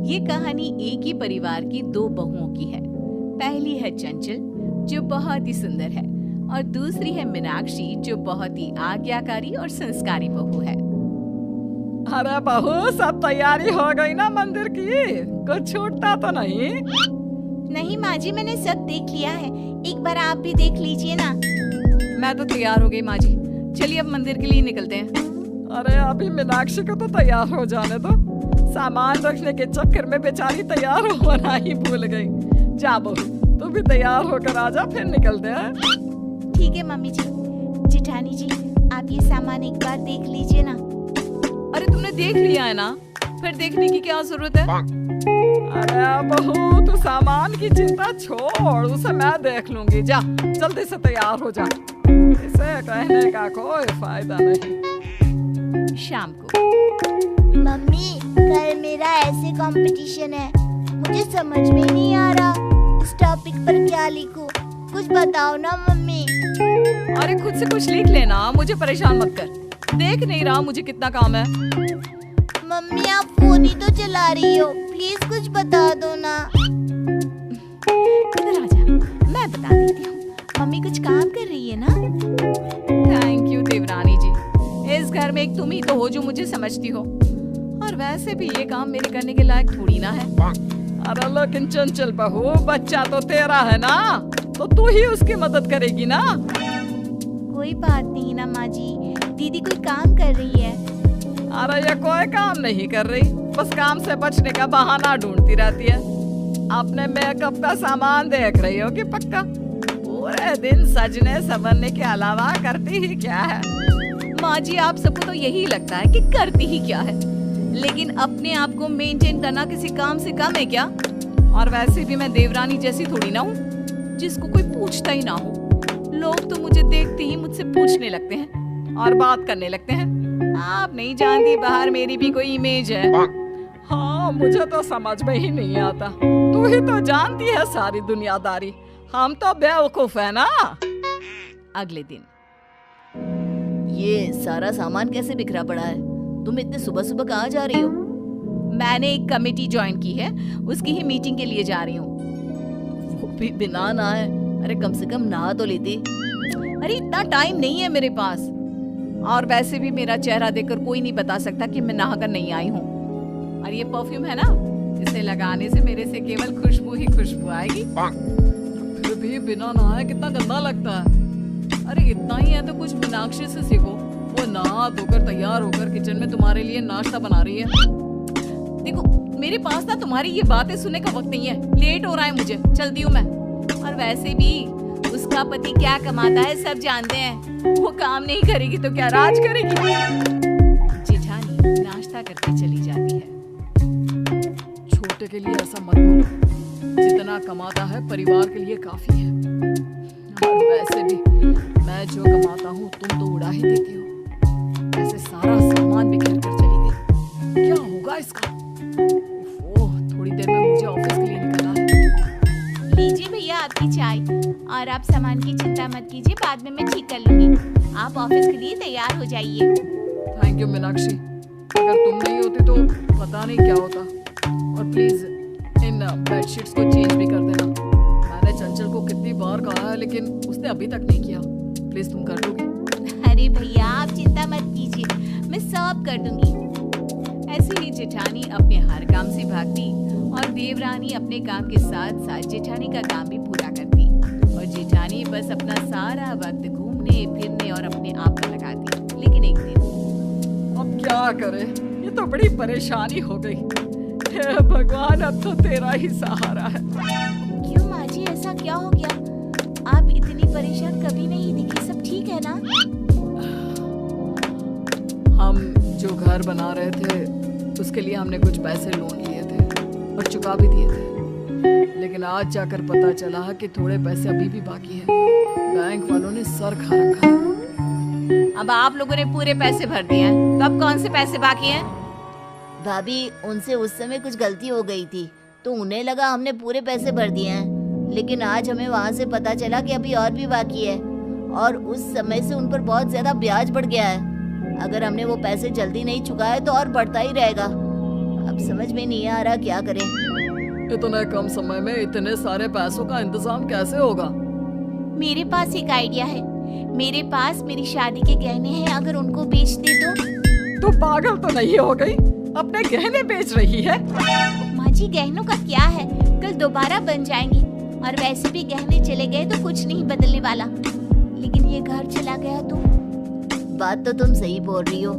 ये कहानी एक ही परिवार की दो बहुओं की है। पहली है चंचल जो बहुत ही सुंदर है और दूसरी है मीनाक्षी जो बहुत ही आज्ञाकारी और संस्कारी बहू है। अरे बहू, सब तैयारी हो गई ना मंदिर की? कुछ छूटता तो नहीं? नहीं माँ जी, मैंने सब देख लिया है। एक बार आप भी देख लीजिए ना। मैं तो तैयार हो गई माँ जी, चलिए अब मंदिर के लिए निकलते हैं। अरे अभी मीनाक्षी को तो तैयार हो जाने दो। सामान रखने के चक्कर में बेचारी तैयार होना ही भूल गई। जा बहू, तू भी तैयार होकर आजा, फिर निकलते हैं। ठीक है मम्मी जी। जेठानी जी, आप ये सामान एक बार देख लीजिए ना। अरे तुमने देख लिया है ना, फिर देखने की क्या जरूरत है? अरे बहू, तू सामान की चिंता छोड़, उसे मैं देख लूंगी। जा जल्दी से तैयार हो जा, इसे कहने का कोई फायदा नहीं। शाम को मम्मी, कल मेरा ऐसे कंपटीशन है, मुझे समझ में नहीं आ रहा इस टॉपिक पर क्या लिखूं। कुछ बताओ ना मम्मी। अरे खुद से कुछ लिख लेना, मुझे परेशान मत कर। देख नहीं रहा मुझे कितना काम है। मम्मी, आप फोन ही तो चला रही हो, प्लीज कुछ बता दो ना। इधर आजा, मैं बता देती हूँ। मम्मी कुछ काम कर रही है ना। थैंक यू देवरानी जी, इस घर में एक तुम ही तो हो जो मुझे समझती हो, और वैसे भी ये काम मेरे करने के लायक थोड़ी ना है। अरे लेकिन चंचल बहू, बच्चा तो तेरा है ना, तो तू ही उसकी मदद करेगी ना। कोई बात नहीं ना माँ जी, दीदी कोई काम कर रही है। अरे ये कोई काम नहीं कर रही, बस काम से बचने का बहाना ढूंढती रहती है। अपने मेकअप का सामान देख रही हो कि पक्का? पूरे दिन सजने संवरने के अलावा करती ही क्या है? माँ जी, आप सबको तो यही लगता है कि करती ही क्या है, लेकिन अपने आप को मेंटेन करना किसी काम से कम है क्या? और वैसे भी मैं देवरानी जैसी थोड़ी ना हूँ जिसको कोई पूछता ही ना हो। लोग तो मुझे देखते ही मुझसे पूछने लगते हैं और बात करने लगते हैं। आप नहीं जानती, बाहर मेरी भी कोई इमेज है। हाँ, मुझे तो समझ में ही नहीं आता। तू ही तो जानती है सारी दुनियादारी, हम तो बेवकूफ है ना। अगले दिन, ये सारा सामान कैसे बिखरा पड़ा है? तुम इतने सुबह सुबह कहाँ जा रही हो? मैंने एक कमेटी ज्वाइन की है, उसकी ही मीटिंग के लिए जा रही हूँ। वो भी बिना नहाए? अरे कम से कम नहा तो लेती। अरे इतना टाइम नहीं है मेरे पास, और वैसे भी मेरा चेहरा देखकर कोई नहीं बता सकता कि मैं नहाकर नहीं आई हूँ। और ये परफ्यूम है ना, इसे लगाने से मेरे से केवल खुशबू ही खुशबू आएगी। फिर भी बिना नहाए कितना गंदा लगता है। अरे इतना ही है तो कुछ मीनाक्षी से सीखो, वो नहा धोकर तैयार होकर किचन में तुम्हारे लिए नाश्ता बना रही है। देखो मेरे पास ना तुम्हारी ये बातें सुनने का वक्त नहीं है, लेट हो रहा है मुझे, चलती हूँ मैं। और वैसे भी उसका पति क्या कमाता है सब जानते हैं, वो काम नहीं करेगी तो क्या राज करेगी? जेठानी नाश्ता करके चली जाती है। छोटे के लिए ऐसा मत बोलो, जितना कमाता है परिवार के लिए काफी है। और वैसे भी मैं जो कमाता हूँ तुम तो उड़ा ही देती हो। ऐसे सारा सामान बिखेर कर चली गई, क्या होगा इसका? ओह, थोड़ी देर में मुझे ऑफिस के लिए निकलना है। लीजिए भैया आपकी चाय, और आप सामान की चिंता मत कीजिए, बाद में मैं ठीक कर लूंगी। आप ऑफिस के लिए तैयार हो जाइए। थैंक यू मीनाक्षी, अगर तुम नहीं होती तो पता नहीं क्या होता। और प्लीज इन बेडशीट्स को चेंज भी कर देना। मैंने चंचल को कितनी बार कहा है, लेकिन उसने अभी तक नहीं किया। प्लीज तुम कर दोगी? अरे भैया आप चिंता मत कीजिए, मैं सब कर दूंगी। ऐसे ही जेठानी अपने हर काम से भागती और देवरानी अपने काम के साथ साथ जेठानी का काम भी पूरा करती, और जेठानी बस अपना सारा वक्त घूमने फिरने और अपने आप में लगाती। लेकिन एक दिन, अब क्या करे, ये तो बड़ी परेशानी हो गई। हे भगवान, अब तो तेरा ही सहारा है। क्यों माँ जी, ऐसा क्या हो गया? आप इतनी परेशान कभी नहीं दिखी, सब ठीक है ना? हम जो घर बना रहे थे उसके लिए हमने कुछ पैसे लोन लिए थे और चुका भी दिए थे, लेकिन आज जाकर पता चला कि थोड़े पैसे अभी भी बाकी हैं। बैंक वालों ने सर खा रखा है। अब आप लोगों ने पूरे पैसे भर दिए हैं, तो अब कौन से पैसे बाकी हैं? भाभी, उनसे उस समय कुछ गलती हो गई थी, तो उन्हें लगा हमने पूरे पैसे भर दिए हैं, लेकिन आज हमें वहाँ से पता चला कि अभी और भी बाकी है, और उस समय से उन पर बहुत ज्यादा ब्याज बढ़ गया है। अगर हमने वो पैसे जल्दी नहीं चुकाए तो और बढ़ता ही रहेगा। अब समझ में नहीं आ रहा क्या करें। इतने कम समय में इतने सारे पैसों का इंतजाम कैसे होगा? मेरे पास एक आइडिया है। मेरे पास मेरी शादी के गहने हैं, अगर उनको बेच दे तो। तू पागल तो नहीं हो गई? अपने गहने बेच रही है? माँ जी, गहनों का क्या है, कल दोबारा बन जाएंगे, और वैसे भी गहने चले गए तो कुछ नहीं बदलने वाला, लेकिन ये घर चला गया तो। बात तो तुम सही बोल रही हो,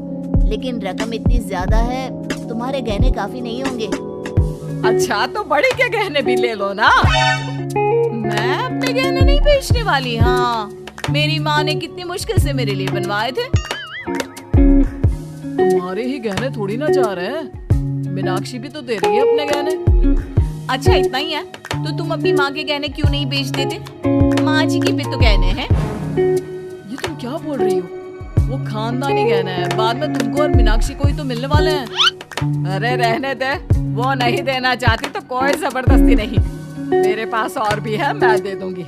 लेकिन रकम इतनी ज्यादा है, तुम्हारे गहने काफी नहीं होंगे। अच्छा, तो बड़ी के गहने भी ले लो ना। मैं अपने गहने नहीं बेचने वाली। हाँ, मेरी माँ ने कितनी मुश्किल से मेरे लिए बनवाए थे। तुम्हारे ही गहने थोड़ी ना जा रहे हैं, मीनाक्षी भी तो दे रही है अपने गहने। अच्छा, इतना ही है तो तुम अपनी माँ के गहने क्यों नहीं बेच देते? माँ जी की भी तो गहने हैं। ये तुम क्या बोल रही हो? वो खानदानी गहने हैं, बाद में तुमको और मीनाक्षी को ही तो मिलने वाले हैं। अरे रहने दे, वो नहीं देना चाहती तो कोई जबरदस्ती नहीं। मेरे पास और भी है, मैं दे दूंगी।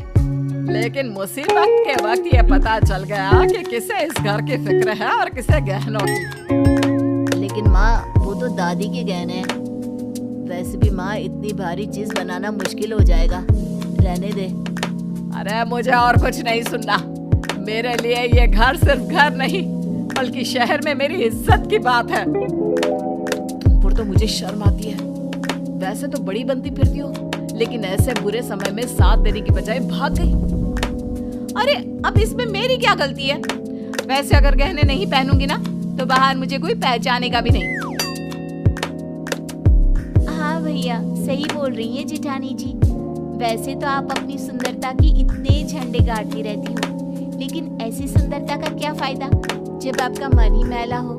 लेकिन मुसीबत के वक्त ये पता चल गया कि किसे इस घर की फिक्र है और किसे गहनों की। लेकिन माँ, वो तो दादी के गहने हैं। वैसे भी माँ, इतनी भारी चीज बनाना मुश्किल हो जाएगा, रहने दे। अरे मुझे और कुछ नहीं सुनना। मेरे लिए ये घर सिर्फ घर नहीं, बल्कि शहर में मेरी इज्जत की बात है। तुम पर तो मुझे शर्म आती है। वैसे तो बड़ी बनती फिरती हो, लेकिन ऐसे बुरे समय में साथ देने की बजाय भाग गई। अरे अब इसमें मेरी क्या गलती है? वैसे अगर गहने नहीं पहनूंगी ना तो बाहर मुझे कोई पहचानेगा भी नहीं। हाँ भैया, सही बोल रही है जेठानी जी। वैसे तो आप अपनी सुंदरता की इतने झंडे गाड़ती रहती हो, लेकिन ऐसी सुंदरता का क्या फायदा जब आपका मन ही मैला हो।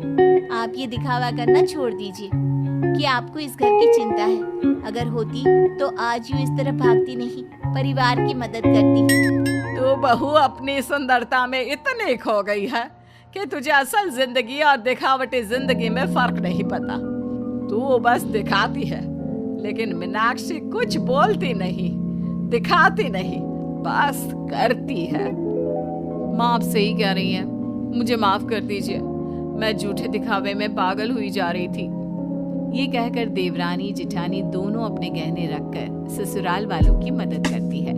आप ये दिखावा करना छोड़ दीजिए कि आपको इस घर की चिंता है। अगर होती तो आज यूं इस तरह भागती नहीं, परिवार की मदद करती। तू बहू अपनी सुंदरता में इतनी खो गई है कि तुझे असल जिंदगी और दिखावटी जिंदगी में फर्क नहीं पता। तू बस दिखाती है, लेकिन मीनाक्षी कुछ बोलती नहीं, दिखाती नहीं, बस करती है। माँ आप सही कह रही हैं, मुझे माफ कर दीजिए। मैं झूठे दिखावे में पागल हुई जा रही थी। ये कहकर देवरानी जेठानी दोनों अपने गहने रखकर ससुराल वालों की मदद करती है।